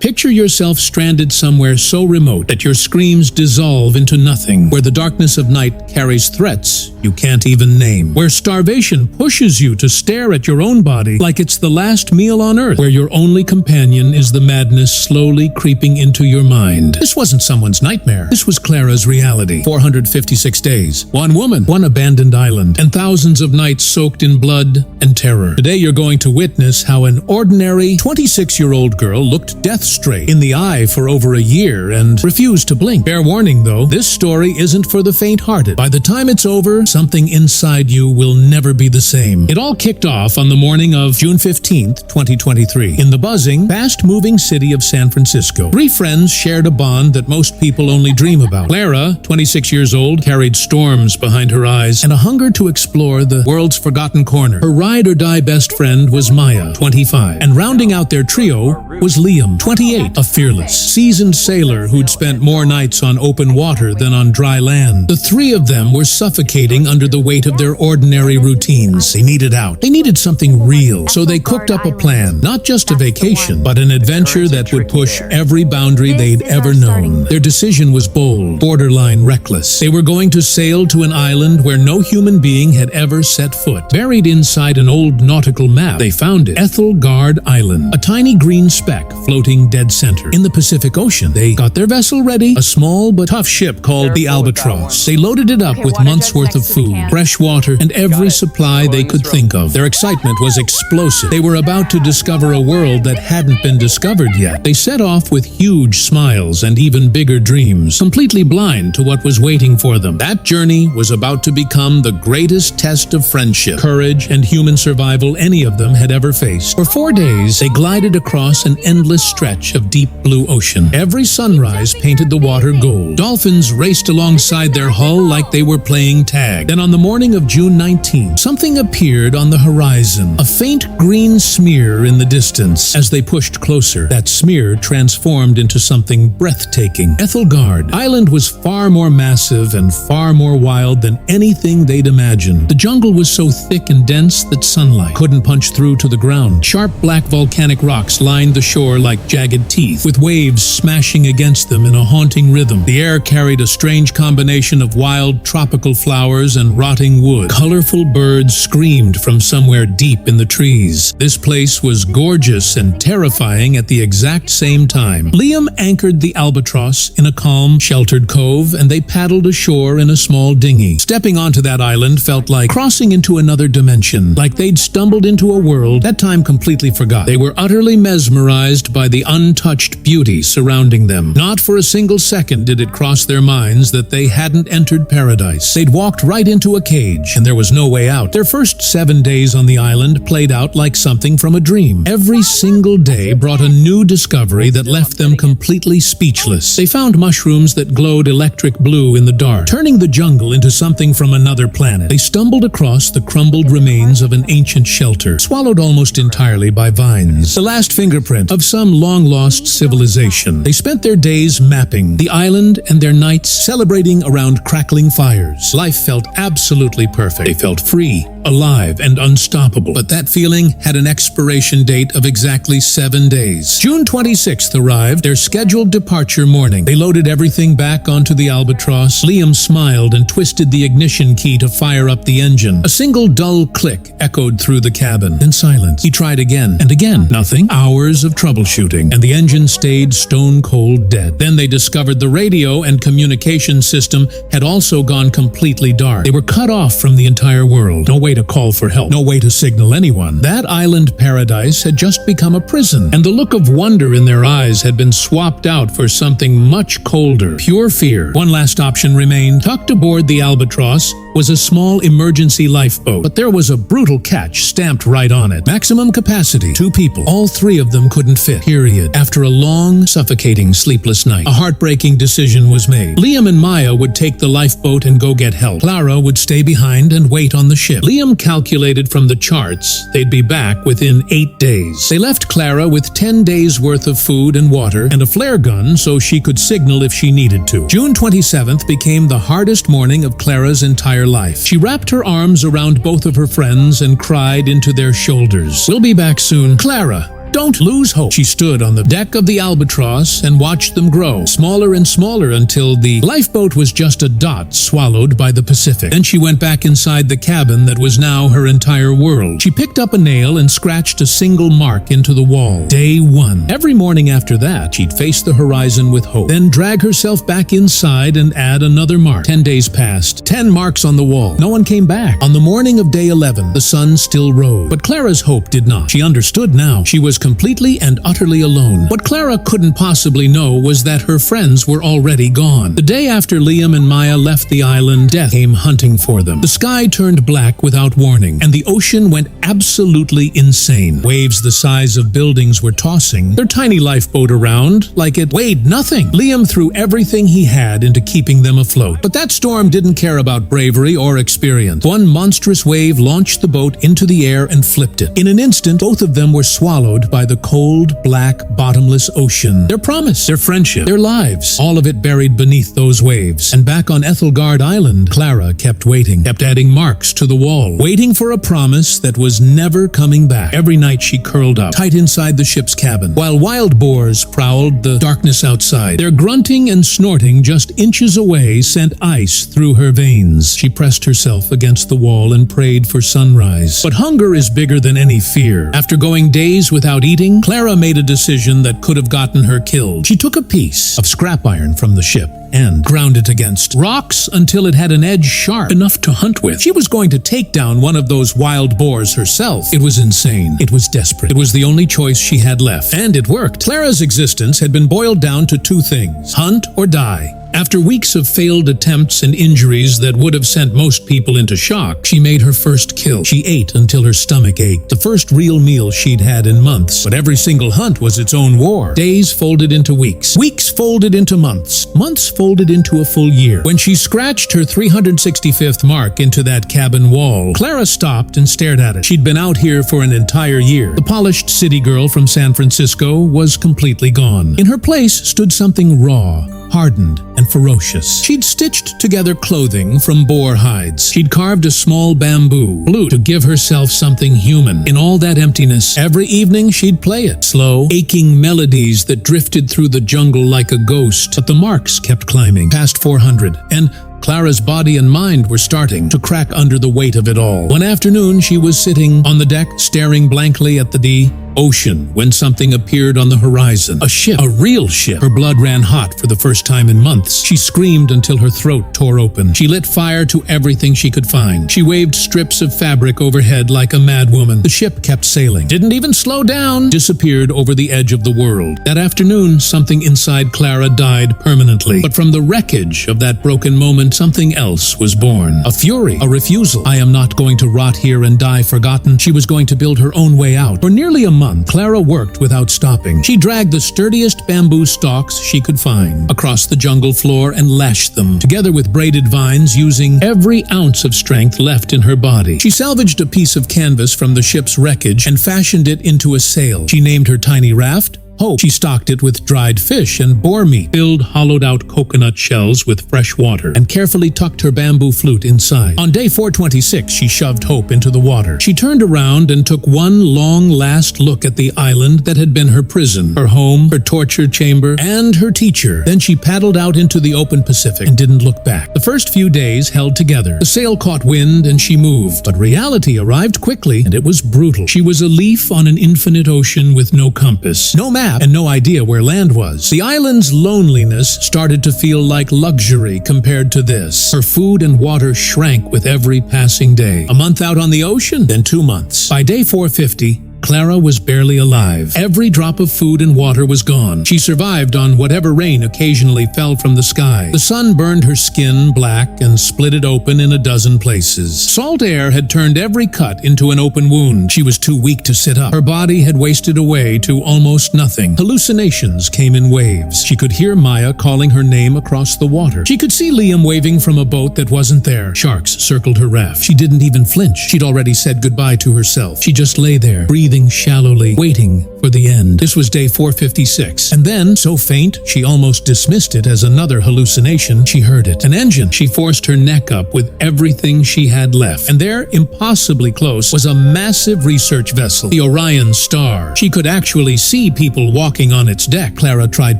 Picture yourself stranded somewhere so remote that your screams dissolve into nothing, where the darkness of night carries threats you can't even name, where starvation pushes you to stare at your own body like it's the last meal on earth, where your only companion is the madness slowly creeping into your mind. This wasn't someone's nightmare. This was Clara's reality. 456 days, one woman, one abandoned island, and thousands of nights soaked in blood and terror. Today you're going to witness how an ordinary 26-year-old girl looked death straight in the eye for over a year and refused to blink. Fair warning though, this story isn't for the faint-hearted. By the time it's over, something inside you will never be the same. It all kicked off on the morning of June 15th, 2023, in the buzzing, fast-moving city of San Francisco. Three friends shared a bond that most people only dream about. Clara, 26 years old, carried storms behind her eyes and a hunger to explore the world's forgotten corner. Her ride-or-die best friend was Maya, 25, and rounding out their trio was Liam, 28, a fearless, seasoned sailor who'd spent more nights on open water than on dry land. The three of them were suffocating under the weight of their ordinary routines. They needed out. They needed something real. So they cooked up a plan, not just a vacation, but an adventure that would push every boundary they'd ever known. Their decision was bold, borderline reckless. They were going to sail to an island where no human being had ever set foot. Buried inside an old nautical map, they found it, Ethelgard Island, a tiny green speck floating dead center in the Pacific Ocean. They got their vessel ready, a small but tough ship called the Albatross. They loaded it up with months' worth of food, fresh water, and every supply they could think of. Their excitement was explosive. They were about to discover a world that hadn't been discovered yet. They set off with huge smiles and even bigger dreams, completely blind to what was waiting for them. That journey was about to become the greatest test of friendship, courage, and human survival any of them had ever faced. For 4 days, they glided across an endless stretch of deep blue ocean. Every sunrise painted the water gold. Dolphins raced alongside their hull like they were playing tag. Then on the morning of June 19, something appeared on the horizon, a faint green smear in the distance. As they pushed closer, that smear transformed into something breathtaking. Ethelgard Island was far more massive and far more wild than anything they'd imagined. The jungle was so thick and dense that sunlight couldn't punch through to the ground. Sharp black volcanic rocks lined the shore like jagged teeth, with waves smashing against them in a haunting rhythm. The air carried a strange combination of wild tropical flowers and rotting wood. Colorful birds screamed from somewhere deep in the trees. This place was gorgeous and terrifying at the exact same time. Liam anchored the Albatross in a calm, sheltered cove, and they paddled ashore in a small dinghy. Stepping onto that island felt like crossing into another dimension, like they'd stumbled into a world that time completely forgot. They were utterly mesmerized by the untouched beauty surrounding them. Not for a single second did it cross their minds that they hadn't entered paradise. They'd walked right into a cage, and there was no way out. Their first 7 days on the island played out like something from a dream. Every single day brought a new discovery that left them completely speechless. They found mushrooms that glowed electric blue in the dark, turning the jungle into something from another planet. They stumbled across the crumbled remains of an ancient shelter, swallowed almost entirely by vines, the last fingerprint of some long-lost civilization. They spent their days mapping the island and their nights celebrating around crackling fires. Life felt absolutely perfect. They felt free, alive, and unstoppable. But that feeling had an expiration date of exactly 7 days. June 26th arrived, their scheduled departure morning. They loaded everything back onto the Albatross. Liam smiled and twisted the ignition key to fire up the engine. A single dull click echoed through the cabin. Then silence. He tried again and again. Nothing. Hours of troubleshooting, and the engine stayed stone cold dead. Then they discovered the radio and communication system had also gone completely dark. They were cut off from the entire world. No way to call for help. No way to signal anyone. That island paradise had just become a prison, and the look of wonder in their eyes had been swapped out for something much colder, pure fear. One last option remained. Tucked aboard the Albatross was a small emergency lifeboat, but there was a brutal catch stamped right on it. Maximum capacity, 2 people. All 3 of them couldn't fit, period. After a long, suffocating, sleepless night, a heartbreaking decision was made. Liam and Maya would take the lifeboat and go get help. Clara would stay behind and wait on the ship. Liam calculated from the charts they'd be back within 8 days. They left Clara with 10 days worth of food and water and a flare gun so she could signal if she needed to. June 27th became the hardest morning of Clara's entire life. She wrapped her arms around both of her friends and cried into their shoulders. "We'll be back soon. Clara, Don't lose hope. She stood on the deck of the albatross and watched them grow, smaller and smaller, until the lifeboat was just a dot swallowed by the Pacific. Then she went back inside the cabin that was now her entire world. She picked up a nail and scratched a single mark into the wall. Day 1. Every morning after that, she'd face the horizon with hope, then drag herself back inside and add another mark. 10 days passed. 10 marks on the wall. No one came back. On the morning of day 11, the sun still rose. But Clara's hope did not. She understood now. She was completely and utterly alone. What Clara couldn't possibly know was that her friends were already gone. The day after Liam and Maya left the island, death came hunting for them. The sky turned black without warning, and the ocean went absolutely insane. Waves the size of buildings were tossing their tiny lifeboat around like it weighed nothing. Liam threw everything he had into keeping them afloat. But that storm didn't care about bravery or experience. One monstrous wave launched the boat into the air and flipped it. In an instant, both of them were swallowed by the cold, black, bottomless ocean. Their promise, their friendship, their lives, all of it buried beneath those waves. And back on Ethelgard Island, Clara kept waiting, kept adding marks to the wall, waiting for a promise that was never coming back. Every night she curled up, tight inside the ship's cabin, while wild boars prowled the darkness outside. Their grunting and snorting just inches away sent ice through her veins. She pressed herself against the wall and prayed for sunrise. But hunger is bigger than any fear. After going days without eating, Clara made a decision that could have gotten her killed. She took a piece of scrap iron from the ship and ground it against rocks until it had an edge sharp enough to hunt with. She was going to take down one of those wild boars herself. It was insane. It was desperate. It was the only choice she had left. And it worked. Clara's existence had been boiled down to 2 things: hunt or die. After weeks of failed attempts and injuries that would have sent most people into shock, she made her first kill. She ate until her stomach ached, the first real meal she'd had in months. But every single hunt was its own war. Days folded into weeks. Weeks folded into months. Months folded into a full year. When she scratched her 365th mark into that cabin wall, Clara stopped and stared at it. She'd been out here for an entire year. The polished city girl from San Francisco was completely gone. In her place stood something raw, hardened, and ferocious. She'd stitched together clothing from boar hides. She'd carved a small bamboo flute to give herself something human. In all that emptiness, every evening she'd play it. Slow, aching melodies that drifted through the jungle like a ghost. But the marks kept climbing, past 400, and Clara's body and mind were starting to crack under the weight of it all. One afternoon, she was sitting on the deck, staring blankly at the ocean, when something appeared on the horizon. A ship, a real ship. Her blood ran hot for the first time in months. She screamed until her throat tore open. She lit fire to everything she could find. She waved strips of fabric overhead like a madwoman. The ship kept sailing, didn't even slow down, disappeared over the edge of the world. That afternoon, something inside Clara died permanently. But from the wreckage of that broken moment, something else was born. A fury, a refusal. I am not going to rot here and die forgotten. She was going to build her own way out. For nearly a month, Clara worked without stopping. She dragged the sturdiest bamboo stalks she could find across the jungle floor and lashed them together with braided vines, using every ounce of strength left in her body. She salvaged a piece of canvas from the ship's wreckage and fashioned it into a sail. She named her tiny raft Hope. She stocked it with dried fish and boar meat, filled hollowed-out coconut shells with fresh water, and carefully tucked her bamboo flute inside. On day 426, she shoved Hope into the water. She turned around and took one long last look at the island that had been her prison, her home, her torture chamber, and her teacher. Then she paddled out into the open Pacific and didn't look back. The first few days held together. The sail caught wind and she moved, but reality arrived quickly, and it was brutal. She was a leaf on an infinite ocean with no compass, no map, and no idea where land was. The island's loneliness started to feel like luxury compared to this. Her food and water shrank with every passing day. A month out on the ocean, then 2 months. By day 450, Clara was barely alive. Every drop of food and water was gone. She survived on whatever rain occasionally fell from the sky. The sun burned her skin black and split it open in a dozen places. Salt air had turned every cut into an open wound. She was too weak to sit up. Her body had wasted away to almost nothing. Hallucinations came in waves. She could hear Maya calling her name across the water. She could see Liam waving from a boat that wasn't there. Sharks circled her raft. She didn't even flinch. She'd already said goodbye to herself. She just lay there, breathing breathing shallowly, waiting for the end. This was day 456. And then, so faint, she almost dismissed it as another hallucination, she heard it. An engine. She forced her neck up with everything she had left. And there, impossibly close, was a massive research vessel, the Orion Star. She could actually see people walking on its deck. Clara tried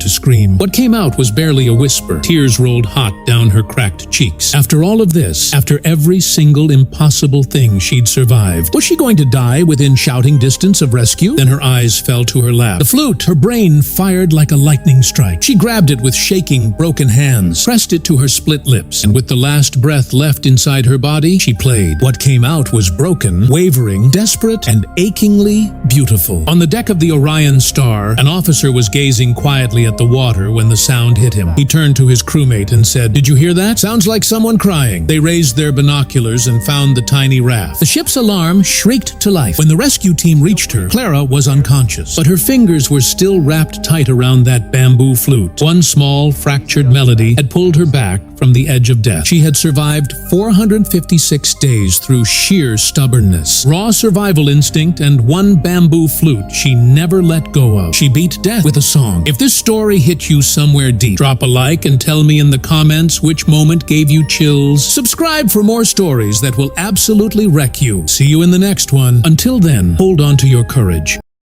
to scream. What came out was barely a whisper. Tears rolled hot down her cracked cheeks. After all of this, after every single impossible thing she'd survived, was she going to die within shouting distance of rescue? Then her eyes fell to her lap. The flute, her brain fired like a lightning strike. She grabbed it with shaking, broken hands, pressed it to her split lips, and with the last breath left inside her body, she played. What came out was broken, wavering, desperate, and achingly beautiful. On the deck of the Orion Star, an officer was gazing quietly at the water when the sound hit him. He turned to his crewmate and said, "Did you hear that? Sounds like someone crying." They raised their binoculars and found the tiny raft. The ship's alarm shrieked to life. When the rescue team reached her, Clara was unconscious, but her fingers were still wrapped tight around that bamboo flute. One small, fractured melody had pulled her back from the edge of death. She had survived 456 days through sheer stubbornness, raw survival instinct, and one bamboo flute she never let go of. She beat death with a song. If this story hit you somewhere deep, drop a like and tell me in the comments which moment gave you chills. Subscribe for more stories that will absolutely wreck you. See you in the next one. Until then, hold on to your courage.